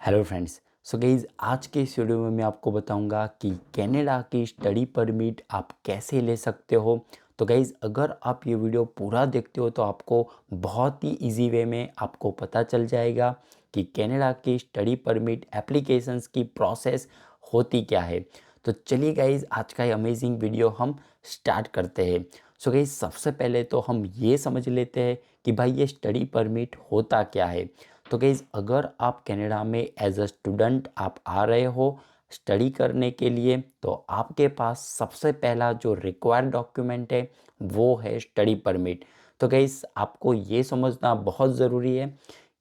Hello friends. So guys आज के इस वीडियो में मैं आपको बताऊंगा कि कनाडा की स्टडी परमिट आप कैसे ले सकते हो। तो गाइज अगर आप ये वीडियो पूरा देखते हो तो आपको बहुत ही इजी वे में आपको पता चल जाएगा कि कनाडा की स्टडी परमिट एप्लीकेशंस की प्रोसेस होती क्या है। तो चलिए गाइज आज का ये अमेजिंग वीडियो हम स्टार्ट करते हैं। सो गाइज सबसे पहले तो हम ये समझ लेते हैं कि भाई ये स्टडी परमिट होता क्या है। तो गाइज़ अगर आप कनाडा में एज अ स्टूडेंट आप आ रहे हो स्टडी करने के लिए तो आपके पास सबसे पहला जो रिक्वायर्ड डॉक्यूमेंट है वो है स्टडी परमिट। तो गाइज़ आपको ये समझना बहुत ज़रूरी है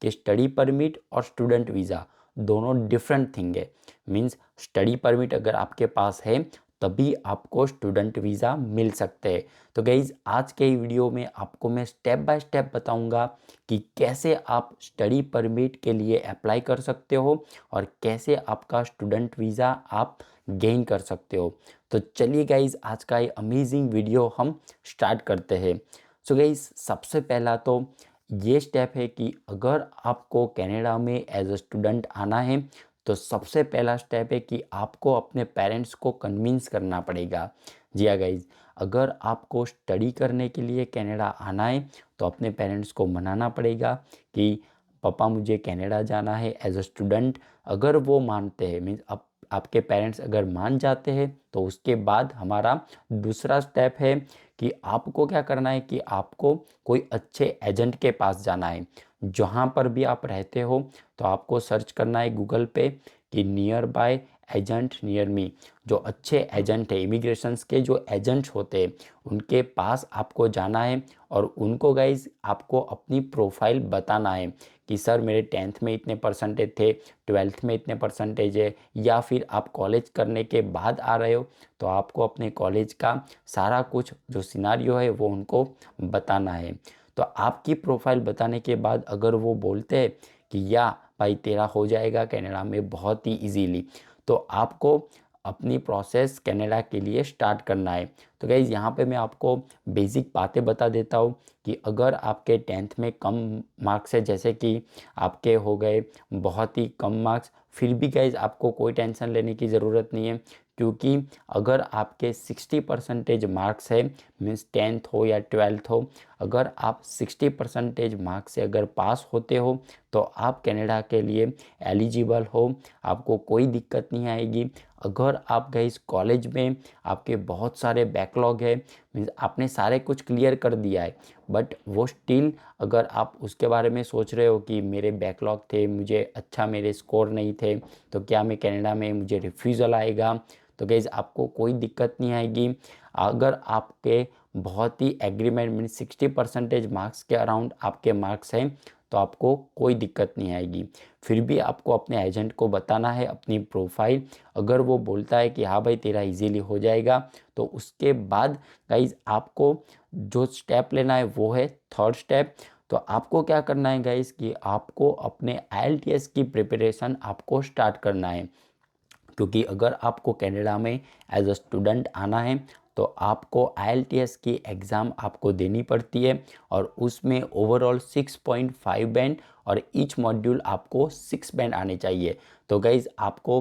कि स्टडी परमिट और स्टूडेंट वीज़ा दोनों डिफरेंट थिंग है। मीन्स स्टडी परमिट अगर आपके पास है तभी आपको स्टूडेंट वीज़ा मिल सकते हैं। तो गाइज़ आज के वीडियो में आपको मैं स्टेप बाय स्टेप बताऊंगा कि कैसे आप स्टडी परमिट के लिए अप्लाई कर सकते हो और कैसे आपका स्टूडेंट वीज़ा आप गेन कर सकते हो। तो चलिए गाइज़ आज का ये अमेजिंग वीडियो हम स्टार्ट करते हैं। सो गाइज़ सबसे पहला तो ये स्टेप है कि अगर आपको कनाडा में एज अ स्टूडेंट आना है तो सबसे पहला स्टेप है कि आपको अपने पेरेंट्स को कन्विंस करना पड़ेगा। जी हाँ गाइज, अगर आपको स्टडी करने के लिए कनाडा आना है तो अपने पेरेंट्स को मनाना पड़ेगा कि पापा मुझे कनाडा जाना है एज अ स्टूडेंट। अगर वो मानते हैं मीन्स अब आपके पेरेंट्स अगर मान जाते हैं तो उसके बाद हमारा दूसरा स्टेप है कि आपको क्या करना है कि आपको कोई अच्छे एजेंट के पास जाना है। जहाँ पर भी आप रहते हो तो आपको सर्च करना है गूगल पे कि near by agent near me. जो अच्छे एजेंट है इमिग्रेशंस के जो एजेंट्स होते हैं उनके पास आपको जाना है और उनको गाइज आपको अपनी प्रोफाइल बताना है कि सर मेरे 10th में इतने परसेंटेज थे, 12th में इतने परसेंटेज है, या फिर आप कॉलेज करने के बाद आ रहे हो तो आपको अपने कॉलेज का सारा कुछ जो सिनारियो है वो उनको बताना है। तो आपकी प्रोफाइल बताने के बाद अगर वो बोलते हैं कि या भाई तेरा हो जाएगा कनाडा में बहुत ही इजीली, तो आपको अपनी प्रोसेस कनाडा के लिए स्टार्ट करना है। तो गाइज़ यहाँ पे मैं आपको बेसिक बातें बता देता हूँ कि अगर आपके 10th में कम मार्क्स है, जैसे कि आपके हो गए बहुत ही कम मार्क्स, फिर भी गाइज़ आपको कोई टेंशन लेने की ज़रूरत नहीं है। क्योंकि अगर आपके 60% मार्क्स है मीन्स 10th हो या 12th हो, अगर आप 60% मार्क्स से अगर पास होते हो तो आप कनाडा के लिए एलिजिबल हो, आपको कोई दिक्कत नहीं आएगी। अगर आप गए इस कॉलेज में आपके बहुत सारे बैकलॉग है मीन्स आपने सारे कुछ क्लियर कर दिया है बट वो स्टिल अगर आप उसके बारे में सोच रहे हो कि मेरे बैकलॉग थे, मुझे अच्छा मेरे स्कोर नहीं थे, तो क्या मैं कनाडा में मुझे रिफ्यूज़ल आएगा, तो गाइज़ आपको कोई दिक्कत नहीं आएगी। अगर आपके बहुत ही एग्रीमेंट मीन 60% मार्क्स के अराउंड आपके मार्क्स हैं तो आपको कोई दिक्कत नहीं आएगी। फिर भी आपको अपने एजेंट को बताना है अपनी प्रोफाइल। अगर वो बोलता है कि हाँ भाई तेरा इजीली हो जाएगा तो उसके बाद गाइज आपको जो स्टेप लेना है वो है थर्ड स्टेप। तो आपको क्या करना है गाइज कि आपको अपने आईएलटीएस की प्रिपरेशन आपको स्टार्ट करना है। क्योंकि अगर आपको कनाडा में एज अ स्टूडेंट आना है तो आपको आईएलटीएस की एग्ज़ाम आपको देनी पड़ती है और उसमें ओवरऑल 6.5 बैंड और ईच मॉड्यूल आपको 6 बैंड आने चाहिए। तो गाइज़ आपको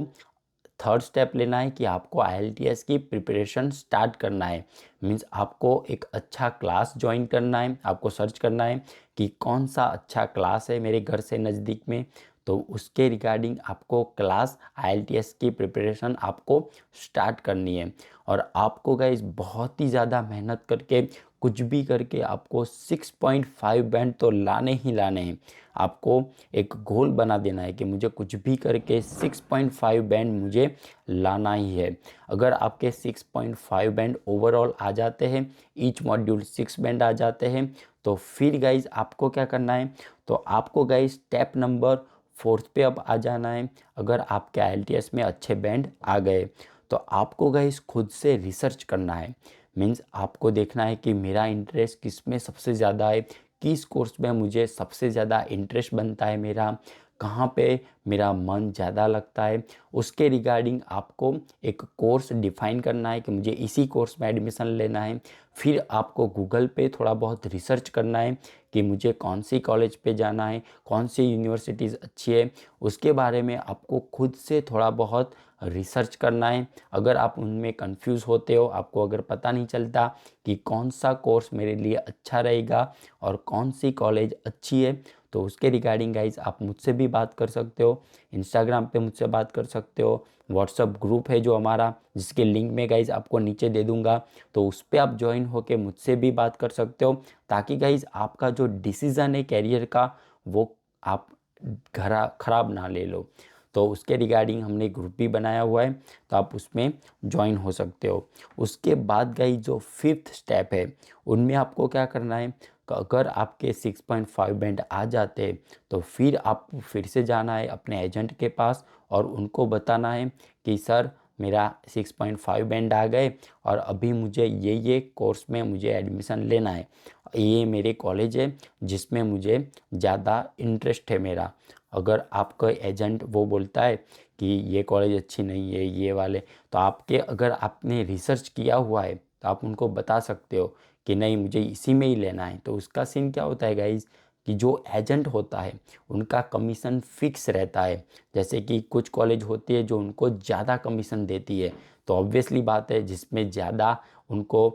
थर्ड स्टेप लेना है कि आपको आईएलटीएस की प्रिपरेशन स्टार्ट करना है। मीन्स आपको एक अच्छा क्लास ज्वाइन करना है, आपको सर्च करना है कि कौन सा अच्छा क्लास है मेरे घर से नज़दीक में, तो उसके रिगार्डिंग आपको क्लास आईएलटीएस की प्रिपरेशन आपको स्टार्ट करनी है। और आपको गाइस बहुत ही ज़्यादा मेहनत करके कुछ भी करके आपको 6.5 बैंड तो लाने ही लाने हैं। आपको एक गोल बना देना है कि मुझे कुछ भी करके 6.5 बैंड मुझे लाना ही है। अगर आपके 6.5 बैंड ओवरऑल आ जाते हैं, ईच मॉड्यूल 6 बैंड आ जाते हैं, तो फिर गाइज आपको क्या करना है, तो आपको गाइज स्टेप नंबर 4th पे अब आ जाना है। अगर आपके आईएलटीएस में अच्छे बैंड आ गए तो आपको गाइज खुद से रिसर्च करना है। मीन्स आपको देखना है कि मेरा इंटरेस्ट किस में सबसे ज़्यादा है, किस कोर्स में मुझे सबसे ज़्यादा इंटरेस्ट बनता है मेरा, कहाँ पे मेरा मन ज़्यादा लगता है, उसके रिगार्डिंग आपको एक कोर्स डिफ़ाइन करना है कि मुझे इसी कोर्स में एडमिशन लेना है। फिर आपको गूगल पे थोड़ा बहुत रिसर्च करना है कि मुझे कौन सी कॉलेज पे जाना है, कौन सी यूनिवर्सिटीज़ अच्छी है, उसके बारे में आपको खुद से थोड़ा बहुत रिसर्च करना है। अगर आप उनमें कंफ्यूज होते हो, आपको अगर पता नहीं चलता कि कौन सा कोर्स मेरे लिए अच्छा रहेगा और कौन सी कॉलेज अच्छी है, तो उसके रिगार्डिंग गाइज आप मुझसे भी बात कर सकते हो, इंस्टाग्राम पे मुझसे बात कर सकते हो, व्हाट्सअप ग्रुप है जो हमारा, जिसके लिंक में गाइज आपको नीचे दे दूंगा, तो उस पर आप ज्वाइन होके मुझसे भी बात कर सकते हो, ताकि गाइज आपका जो डिसीज़न है कैरियर का वो आप खराब ना ले लो। तो उसके रिगार्डिंग हमने ग्रुप भी बनाया हुआ है, तो आप उसमें ज्वाइन हो सकते हो। उसके बाद गाइज जो फिफ्थ स्टेप है, उनमें आपको क्या करना है, अगर आपके 6.5 बैंड आ जाते हैं तो फिर आप फिर से जाना है अपने एजेंट के पास और उनको बताना है कि सर मेरा 6.5 बैंड आ गए और अभी मुझे ये कोर्स में मुझे एडमिशन लेना है, ये मेरे कॉलेज है जिसमें मुझे ज़्यादा इंटरेस्ट है मेरा। अगर आपका एजेंट वो बोलता है कि ये कॉलेज अच्छी नहीं है ये वाले, तो आपके अगर आपने रिसर्च किया हुआ है तो आप उनको बता सकते हो कि नहीं मुझे इसी में ही लेना है। तो उसका सीन क्या होता है गाइज, कि जो एजेंट होता है उनका कमीशन फिक्स रहता है। जैसे कि कुछ कॉलेज होती है जो उनको ज़्यादा कमीशन देती है, तो ऑब्वियसली बात है जिसमें ज़्यादा उनको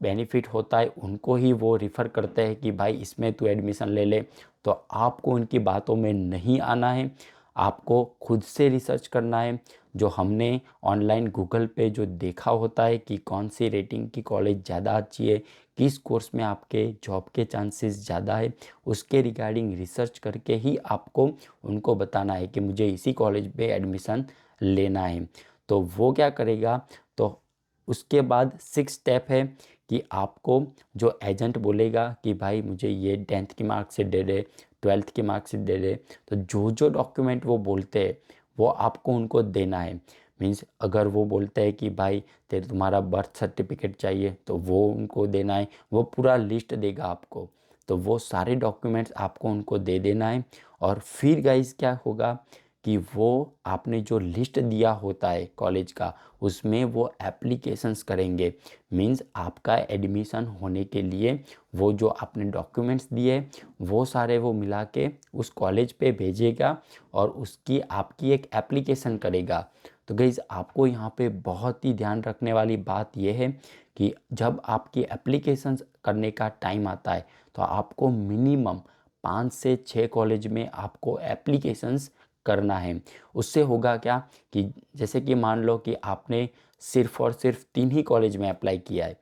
बेनिफिट होता है उनको ही वो रिफ़र करते हैं कि भाई इसमें तू एडमिशन ले ले। तो आपको उनकी बातों में नहीं आना है, आपको खुद से रिसर्च करना है। जो हमने ऑनलाइन गूगल पे जो देखा होता है कि कौन सी रेटिंग की कॉलेज ज़्यादा अच्छी है, किस कोर्स में आपके जॉब के चांसेस ज़्यादा है, उसके रिगार्डिंग रिसर्च करके ही आपको उनको बताना है कि मुझे इसी कॉलेज पे एडमिशन लेना है। तो वो क्या करेगा, तो उसके बाद सिक्स स्टेप है कि आपको जो एजेंट बोलेगा कि भाई मुझे ये 10th की मार्कशीट दे दे, 12th की मार्कशीट दे दे, तो जो जो डॉक्यूमेंट वो बोलते हैं वो आपको उनको देना है। मीन्स अगर वो बोलते हैं कि भाई तेरे तुम्हारा बर्थ सर्टिफिकेट चाहिए तो वो उनको देना है, वो पूरा लिस्ट देगा आपको, तो वो सारे डॉक्यूमेंट्स आपको उनको दे देना है। और फिर गाइस क्या होगा कि वो आपने जो लिस्ट दिया होता है कॉलेज का, उसमें वो एप्लीकेशंस करेंगे। मीन्स आपका एडमिशन होने के लिए वो जो आपने डॉक्यूमेंट्स दिए वो सारे वो मिला के उस कॉलेज पे भेजेगा और उसकी आपकी एक एप्लीकेशन करेगा। तो गाइस आपको यहाँ पे बहुत ही ध्यान रखने वाली बात यह है कि जब आपकी एप्लीकेशंस करने का टाइम आता है तो आपको मिनिमम 5 से 6 कॉलेज में आपको एप्लीकेशंस करना है। उससे होगा क्या कि जैसे कि मान लो कि आपने सिर्फ और सिर्फ 3 ही कॉलेज में अप्लाई किया है,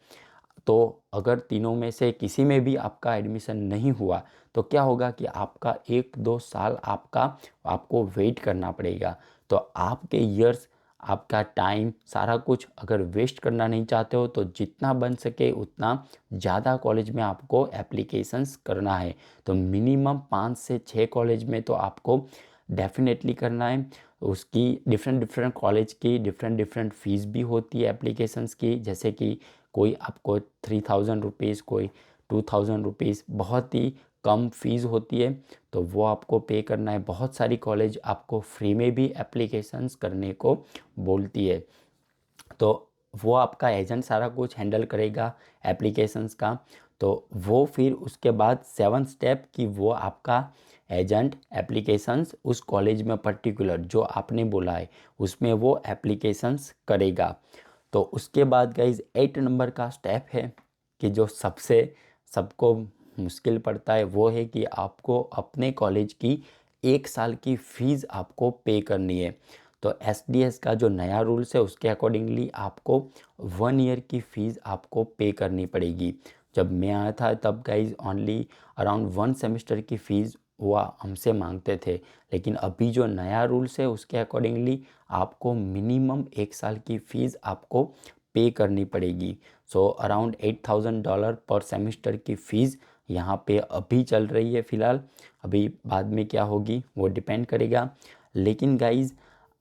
तो अगर तीनों में से किसी में भी आपका एडमिशन नहीं हुआ तो क्या होगा कि आपका 1-2 साल आपको वेट करना पड़ेगा। तो आपके ईयर्स, आपका टाइम, सारा कुछ अगर वेस्ट करना नहीं चाहते हो तो जितना बन सके उतना ज़्यादा कॉलेज में आपको एप्लीकेशंस करना है। तो मिनिमम 5 से 6 कॉलेज में तो आपको डेफिनेटली करना है। उसकी डिफरेंट डिफरेंट कॉलेज की डिफरेंट डिफरेंट फ़ीस भी होती है एप्लीकेशंस की, जैसे कि कोई आपको 3000 रुपीज़, कोई 2000 रुपीज़, बहुत ही कम फीस होती है, तो वो आपको पे करना है। बहुत सारी कॉलेज आपको फ्री में भी एप्लीकेशंस करने को बोलती है, तो वो आपका एजेंट सारा कुछ हैंडल करेगा एप्लीकेशंस का। तो वो फिर उसके बाद 7th स्टेप कि वो आपका एजेंट एप्लीकेशंस उस कॉलेज में पर्टिकुलर जो आपने बोला है उसमें वो एप्लीकेशंस करेगा। तो उसके बाद गाइज 8 नंबर का स्टेप है कि जो सबसे सबको मुश्किल पड़ता है, वो है कि आपको अपने कॉलेज की 1 साल की फ़ीस आपको पे करनी है। तो एसडीएस का जो नया रूल्स है उसके अकॉर्डिंगली आपको 1 ईयर की फ़ीस आपको पे करनी पड़ेगी। जब मैं आया था तब गाइज ओनली अराउंड 1 सेमेस्टर की फ़ीस हुआ हमसे मांगते थे, लेकिन अभी जो नया रूल्स है उसके अकॉर्डिंगली आपको मिनिमम 1 साल की फ़ीस आपको पे करनी पड़ेगी। सो अराउंड $8000 पर सेमेस्टर की फ़ीस यहाँ पे अभी चल रही है फ़िलहाल। अभी बाद में क्या होगी वो डिपेंड करेगा। लेकिन गाइज़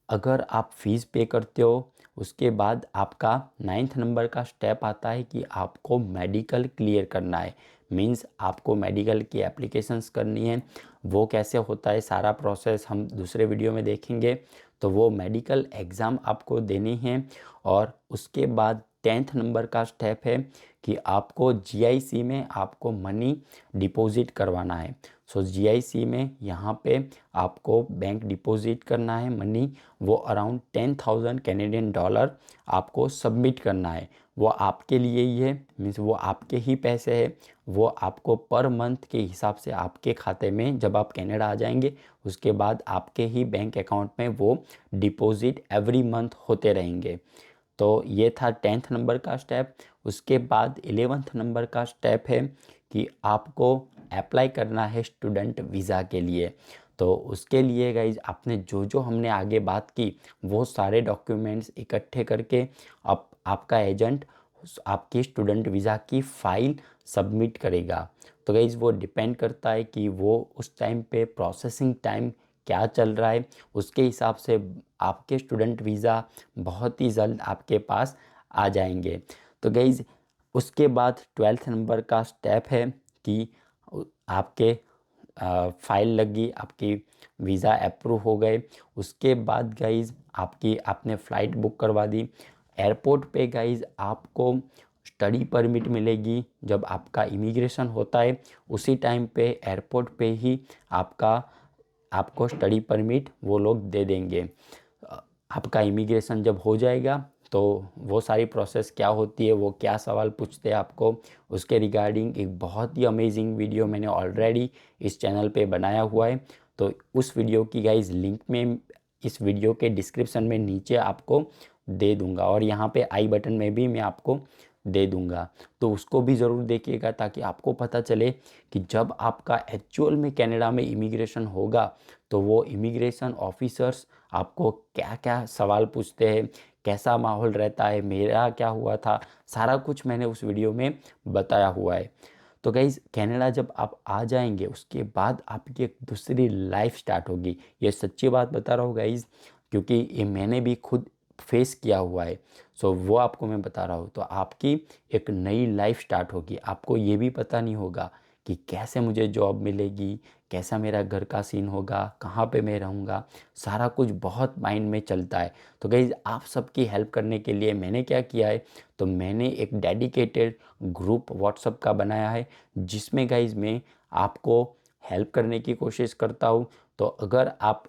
अगर आप फीस पे करते हो उसके बाद आपका 9th नंबर का स्टेप आता है कि आपको मेडिकल क्लियर करना है। मीन्स आपको मेडिकल की एप्लीकेशंस करनी है। वो कैसे होता है सारा प्रोसेस हम दूसरे वीडियो में देखेंगे। तो वो मेडिकल एग्ज़ाम आपको देनी है और उसके बाद 10th नंबर का स्टेप है कि आपको जीआईसी में आपको मनी डिपॉजिट करवाना है। सो जीआईसी में यहाँ पे आपको बैंक डिपॉजिट करना है मनी, वो अराउंड 10,000 कैनेडियन डॉलर आपको सबमिट करना है। वो आपके लिए ही है, मीन्स वो आपके ही पैसे है, वो आपको पर मंथ के हिसाब से आपके खाते में जब आप कनाडा आ जाएंगे उसके बाद आपके ही बैंक अकाउंट में वो डिपॉजिट एवरी मंथ होते रहेंगे। तो ये था 10th नंबर का स्टेप। उसके बाद 11th नंबर का स्टेप है कि आपको अप्लाई करना है स्टूडेंट वीज़ा के लिए। तो उसके लिए गाइज आपने जो जो हमने आगे बात की वो सारे डॉक्यूमेंट्स इकट्ठे करके आपका एजेंट आपकी स्टूडेंट वीज़ा की फ़ाइल सबमिट करेगा। तो गाइज वो डिपेंड करता है कि वो उस टाइम पे प्रोसेसिंग टाइम क्या चल रहा है, उसके हिसाब से आपके स्टूडेंट वीज़ा बहुत ही जल्द आपके पास आ जाएंगे। तो गाइज उसके बाद 12th नंबर का स्टेप है कि आपके फाइल लगी, आपकी वीज़ा अप्रूव हो गए। उसके बाद गाइज आपने फ़्लाइट बुक करवा दी। एयरपोर्ट पे गाइज आपको स्टडी परमिट मिलेगी। जब आपका इमिग्रेशन होता है उसी टाइम पे एयरपोर्ट पे ही आपको स्टडी परमिट वो लोग दे देंगे। आपका इमिग्रेशन जब हो जाएगा तो वो सारी प्रोसेस क्या होती है, वो क्या सवाल पूछते हैं आपको, उसके रिगार्डिंग एक बहुत ही अमेजिंग वीडियो मैंने ऑलरेडी इस चैनल पे बनाया हुआ है। तो उस वीडियो की गाइज लिंक में इस वीडियो के डिस्क्रिप्शन में नीचे आपको दे दूंगा और यहाँ पे आई बटन में भी मैं आपको दे दूंगा। तो उसको भी ज़रूर देखिएगा ताकि आपको पता चले कि जब आपका एक्चुअल में कनाडा में इमिग्रेशन होगा तो वो इमिग्रेशन ऑफिसर्स आपको क्या क्या सवाल पूछते हैं, कैसा माहौल रहता है, मेरा क्या हुआ था, सारा कुछ मैंने उस वीडियो में बताया हुआ है। तो गाइज़ कनाडा जब आप आ जाएंगे उसके बाद आपकी एक दूसरी लाइफ स्टार्ट होगी। ये सच्ची बात बता रहा हूँ गाइज़, क्योंकि ये मैंने भी खुद फेस किया हुआ है। सो वो आपको मैं बता रहा हूँ। तो आपकी एक नई लाइफ स्टार्ट होगी। आपको ये भी पता नहीं होगा कि कैसे मुझे जॉब मिलेगी, कैसा मेरा घर का सीन होगा, कहाँ पे मैं रहूँगा, सारा कुछ बहुत माइंड में चलता है। तो गाइज़ आप सबकी हेल्प करने के लिए मैंने क्या किया है, तो मैंने एक डेडिकेटेड ग्रुप व्हाट्सअप का बनाया है जिसमें गाइज़ मैं आपको हेल्प करने की कोशिश करता हूँ। तो अगर आप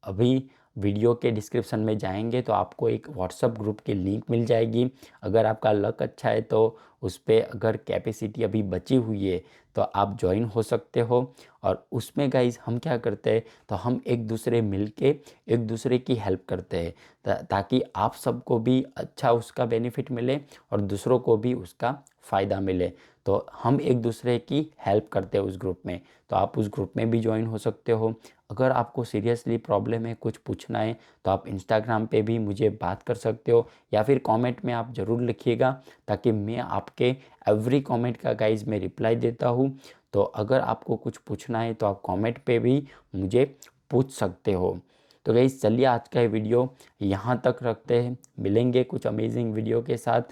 अभी वीडियो के डिस्क्रिप्शन में जाएंगे तो आपको एक व्हाट्सएप ग्रुप की लिंक मिल जाएगी। अगर आपका लक अच्छा है तो उस पर अगर कैपेसिटी अभी बची हुई है तो आप ज्वाइन हो सकते हो। और उसमें गाइज हम क्या करते हैं, तो हम एक दूसरे मिलके एक दूसरे की हेल्प करते हैं ताकि आप सबको भी अच्छा उसका बेनिफिट मिले और दूसरों को भी उसका फ़ायदा मिले। तो हम एक दूसरे की हेल्प करते हैं उस ग्रुप में। तो आप उस ग्रुप में भी ज्वाइन हो सकते हो। अगर आपको सीरियसली प्रॉब्लम है, कुछ पूछना है, तो आप इंस्टाग्राम पे भी मुझे बात कर सकते हो या फिर कमेंट में आप ज़रूर लिखिएगा ताकि मैं आपके एवरी कमेंट का गाइज मैं रिप्लाई देता हूँ। तो अगर आपको कुछ पूछना है तो आप कमेंट पे भी मुझे पूछ सकते हो। तो गाइज चलिए आज का ये वीडियो यहाँ तक रखते हैं, मिलेंगे कुछ अमेजिंग वीडियो के साथ।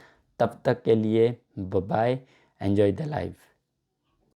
तब तक के लिए bye bye, enjoy the life.